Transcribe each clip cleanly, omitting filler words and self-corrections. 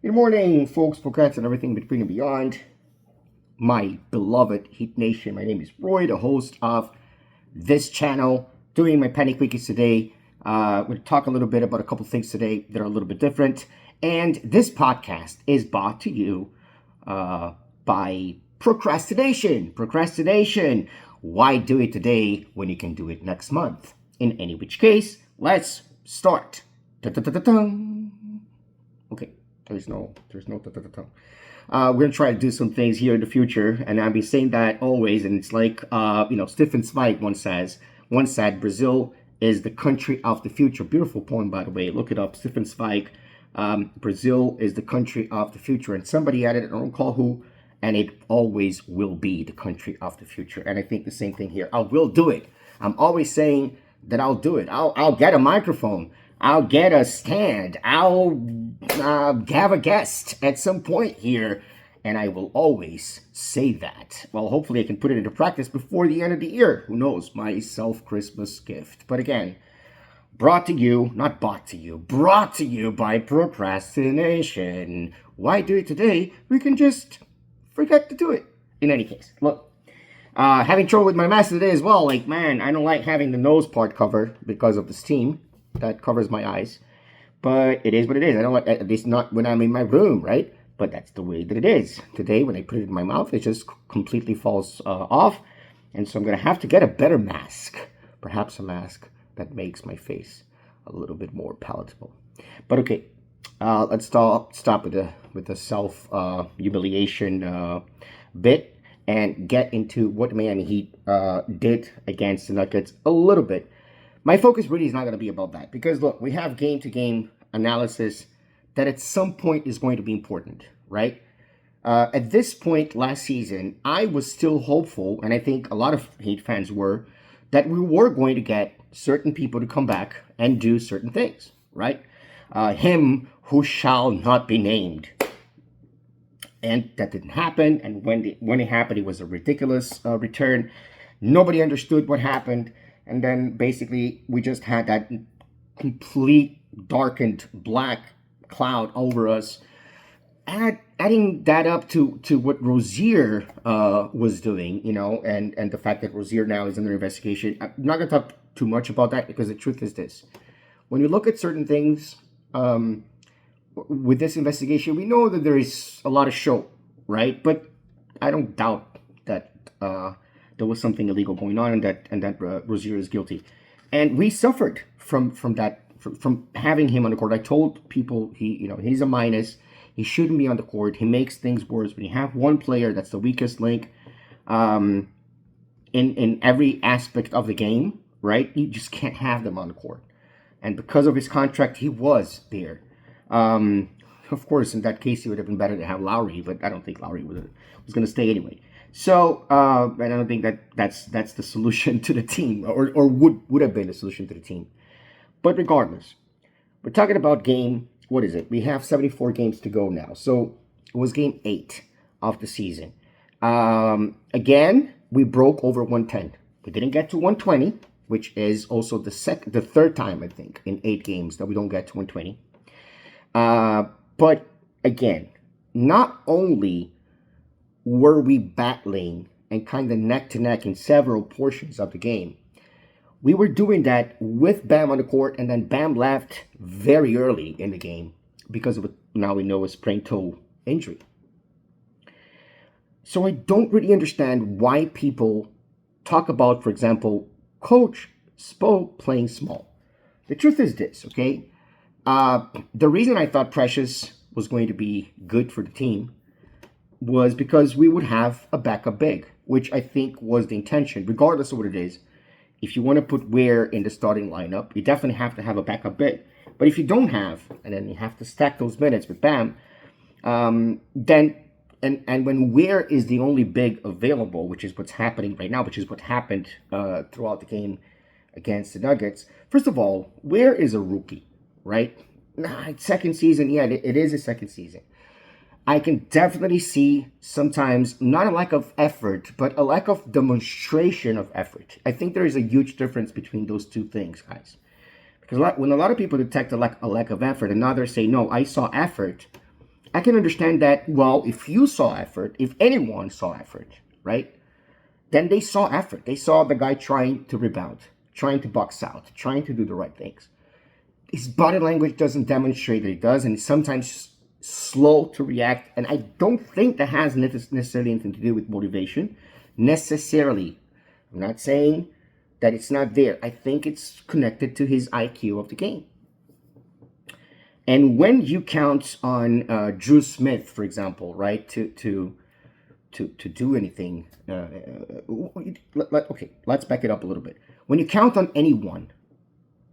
Good morning, folks, Pocats, and everything between and beyond. My beloved Heat Nation, my name is Roy, the host of this channel, doing my PennyQuickies today. We'll talk a little bit about a couple things today that are a little bit different. And this podcast is brought to you by procrastination. Procrastination. Why do it today when you can do it next month? In any which case, let's start. Da-da-da-da-dum. Okay. There's no ta-ta-ta-ta. We're gonna try to do some things here in the future, and I've been saying that always. And it's like, Stephen Zweig once said, Brazil is the country of the future. Beautiful poem, by the way. Look it up, Stephen Zweig. Brazil is the country of the future, and somebody added, I don't recall who, and it always will be the country of the future. And I think the same thing here. I will do it. I'm always saying that I'll do it. I'll get a microphone. I'll get a stand. I'll have a guest at some point here, and I will always say that. Well, hopefully I can put it into practice before the end of the year. Who knows? My self-Christmas gift. But again, brought to you by procrastination. Why do it today? We can just forget to do it. In any case, look, having trouble with my mask today as well. Like, man, I don't like having the nose part covered because of the steam that covers my eyes, but it is what it is. I don't like, at least not when I'm in my room, right? But that's the way that it is. Today, when I put it in my mouth, it just completely falls off, and so I'm gonna have to get a better mask, perhaps a mask that makes my face a little bit more palatable. But okay, let's stop with the self humiliation bit and get into what Miami Heat did against the Nuggets a little bit. My focus really is not going to be about that because, look, we have game-to-game analysis that at some point is going to be important, right? At this point last season, I was still hopeful, and I think a lot of Heat fans were, that we were going to get certain people to come back and do certain things, right? Him who shall not be named. And that didn't happen, and when it happened, it was a ridiculous return. Nobody understood what happened. And then basically we just had that complete darkened black cloud over us. Adding that up to what Rozier was doing, and the fact that Rozier now is under investigation. I'm not going to talk too much about that because the truth is this. When you look at certain things with this investigation, we know that there is a lot of show, right? But I don't doubt that there was something illegal going on, and that Rozier is guilty, and we suffered from that, from having him on the court. I told people he's a minus. He shouldn't be on the court. He makes things worse. When you have one player that's the weakest link, in every aspect of the game, right? You just can't have them on the court, and because of his contract, he was there. Of course, in that case, it would have been better to have Lowry, but I don't think Lowry was going to stay anyway. So, and I don't think that's the solution to the team, or would have been the solution to the team. But regardless, we're talking about what is it? We have 74 games to go now. So it was game 8 of the season. Again, we broke over 110. We didn't get to 120, which is also the third time, I think, in 8 games that we don't get to 120. But again, not only were we battling and kind of neck to neck in several portions of the game, we were doing that with Bam on the court, and then Bam left very early in the game because of what now we know is sprained toe injury. So I don't really understand why people talk about, for example, Coach Spo playing small. The truth is this, okay? The reason I thought Precious was going to be good for the team was because we would have a backup big, which I think was the intention, regardless of what it is. If you want to put Ware in the starting lineup, you definitely have to have a backup big. But if you don't have, and then you have to stack those minutes with Bam, then and when Ware is the only big available, which is what's happening right now, which is what happened throughout the game against the Nuggets. First of all, Ware is a rookie, right? Second season, yeah, it is a second season. I can definitely see sometimes not a lack of effort, but a lack of demonstration of effort. I think there is a huge difference between those two things, guys. Because when a lot of people detect a lack of effort, and others say, no, I saw effort, I can understand that, well, if you saw effort, if anyone saw effort, right? Then they saw effort. They saw the guy trying to rebound, trying to box out, trying to do the right things. His body language doesn't demonstrate that he does, and he's sometimes slow to react. And I don't think that has necessarily anything to do with motivation, necessarily. I'm not saying that it's not there. I think it's connected to his IQ of the game. And when you count on Drew Smith, for example, right, to do anything, okay, let's back it up a little bit. When you count on anyone,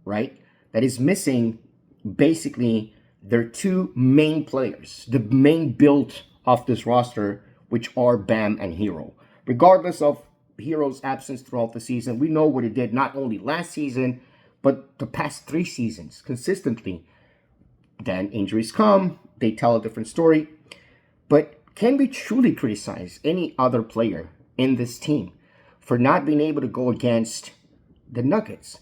right, that is missing basically their two main players, the main build of this roster, which are Bam and Hero. Regardless of Hero's absence throughout the season, we know what he did not only last season, but the past 3 seasons consistently. Then injuries come, they tell a different story. But can we truly criticize any other player in this team for not being able to go against the Nuggets?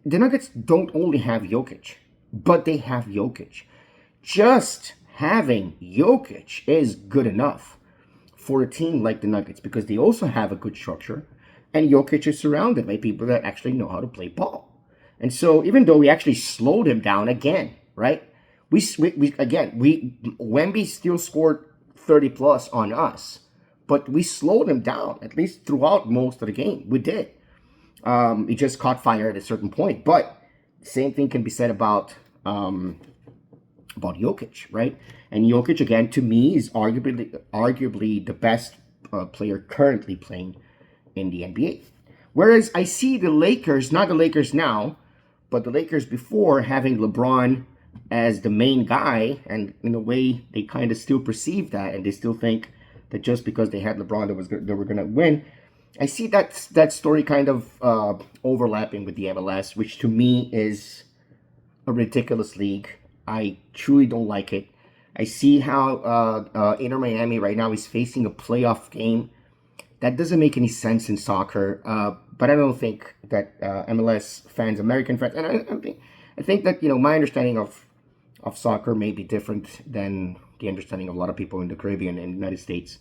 The Nuggets don't only have Jokic, but they have Jokic. Just having Jokic is good enough for a team like the Nuggets because they also have a good structure, and Jokic is surrounded by people that actually know how to play ball. And so even though we actually slowed him down again, right? Wemby still scored 30 plus on us, but we slowed him down at least throughout most of the game. We did. He just caught fire at a certain point, but the same thing can be said about Jokic, right? And Jokic, again, to me, is arguably the best player currently playing in the NBA. Whereas I see the Lakers, not the Lakers now, but the Lakers before, having LeBron as the main guy, and in a way, they kind of still perceive that, and they still think that just because they had LeBron, they were going to win. I see that story kind of overlapping with the MLS, which to me is a ridiculous league. I truly don't like it. I see how Inter Miami right now is facing a playoff game. That doesn't make any sense in soccer. But I don't think that MLS fans, American fans, and I think that, you know, my understanding of soccer may be different than the understanding of a lot of people in the Caribbean and the United States.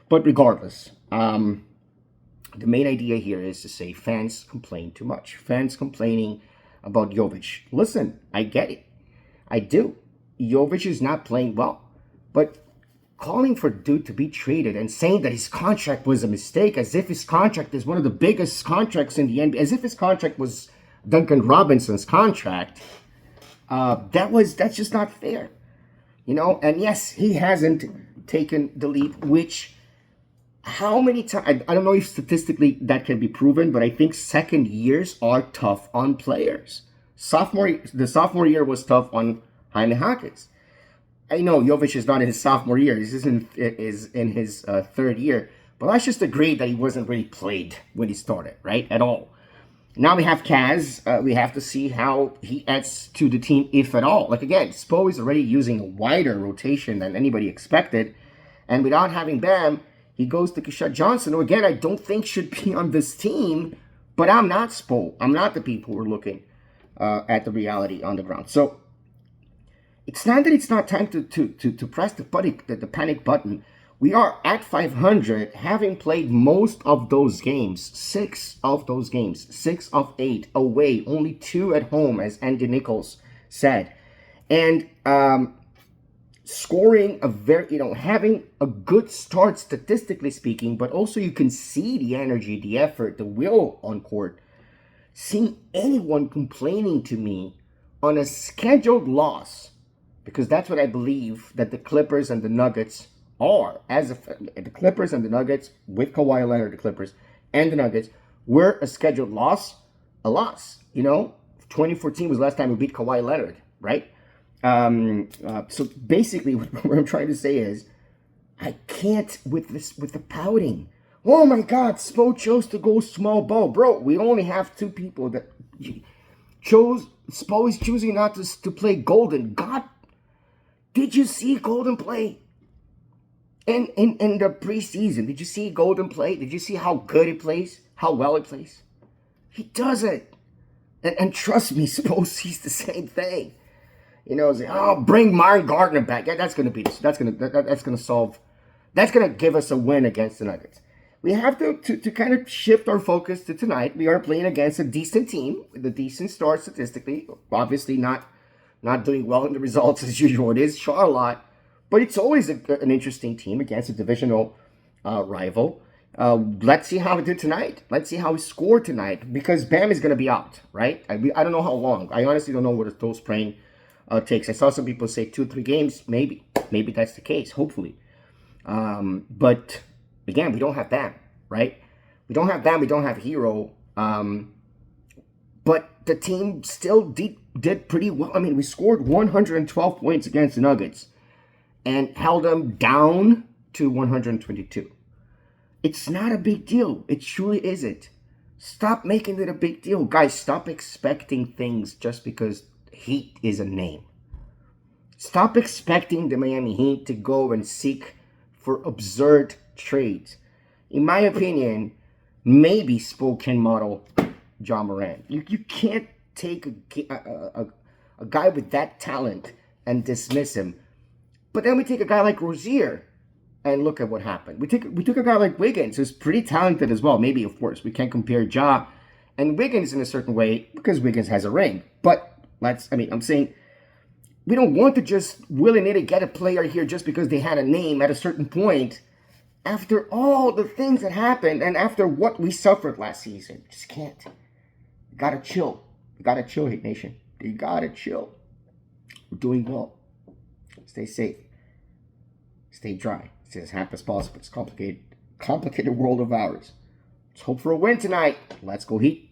But regardless, the main idea here is to say fans complain too much. Fans complaining about Jovic. Listen, I get it. I do. Jovic is not playing well. But calling for dude to be traded and saying that his contract was a mistake, as if his contract is one of the biggest contracts in the NBA, as if his contract was Duncan Robinson's contract, that's just not fair. You know, and yes, he hasn't taken the leap, which how many times, I don't know if statistically that can be proven, but I think second years are tough on players. The sophomore year was tough on Jaime Jaquez. I know Jovic is not in his sophomore year. He is in his third year. But let's just agree that he wasn't really played when he started, right? At all. Now we have Kaz. We have to see how he adds to the team, if at all. Like, again, Spo is already using a wider rotation than anybody expected. And without having Bam, he goes to Keshad Johnson, who, again, I don't think should be on this team. But I'm not Spo. I'm not the people who are looking at the reality on the ground. So it's not that it's not time to press the panic button. We are at 500, having played most of those games, 6 of those games, 6 of 8 away, only 2 at home, as Andy Nichols said. And scoring having a good start statistically speaking, but also you can see the energy, the effort, the will on court. Seeing anyone complaining to me on a scheduled loss, because that's what I believe that the Clippers and the Nuggets are. The Clippers and the Nuggets, with Kawhi Leonard, the Clippers and the Nuggets, were a scheduled loss, a loss. You know, 2014 was the last time we beat Kawhi Leonard, right? So basically what I'm trying to say is, I can't with the pouting. Oh my God, Spo chose to go small ball. Bro, we only have 2 people that chose. Spo is choosing not to play Golden. God, did you see Golden play in the preseason? Did you see Golden play? Did you see how good he plays? How well he plays? He doesn't. And trust me, Spo sees the same thing. Say, oh, bring Myron Gardner back. Yeah, that's gonna solve. That's gonna give us a win against the Nuggets. We have to kind of shift our focus to tonight. We are playing against a decent team with a decent start statistically. Obviously, not doing well in the results as usual. It is Charlotte, but it's always an interesting team against a divisional rival. Let's see how we do tonight. Let's see how we score tonight, because Bam is going to be out, right? I don't know how long. I honestly don't know what a toe sprain takes. I saw some people say 2-3 games. Maybe that's the case. Hopefully, but again, we don't have Bam, right? We don't have Bam. We don't have Hero. But the team still did pretty well. I mean, we scored 112 points against the Nuggets and held them down to 122. It's not a big deal. It truly isn't. Stop making it a big deal. Guys, stop expecting things just because Heat is a name. Stop expecting the Miami Heat to go and seek for absurd trades. In my opinion, maybe Spo can model John Moran. You can't take a guy with that talent and dismiss him. But then we take a guy like Rozier, and look at what happened. We took a guy like Wiggins, who's pretty talented as well. Maybe, of course, we can't compare Ja and Wiggins in a certain way because Wiggins has a ring. But I'm saying we don't want to just willy-nilly get a player here just because they had a name at a certain point. After all the things that happened and after what we suffered last season, just can't. You gotta chill. You gotta chill, Hate Nation. You gotta chill. We're doing well. Stay safe. Stay dry. Stay as happy as possible. It's complicated world of ours. Let's hope for a win tonight. Let's go Heat.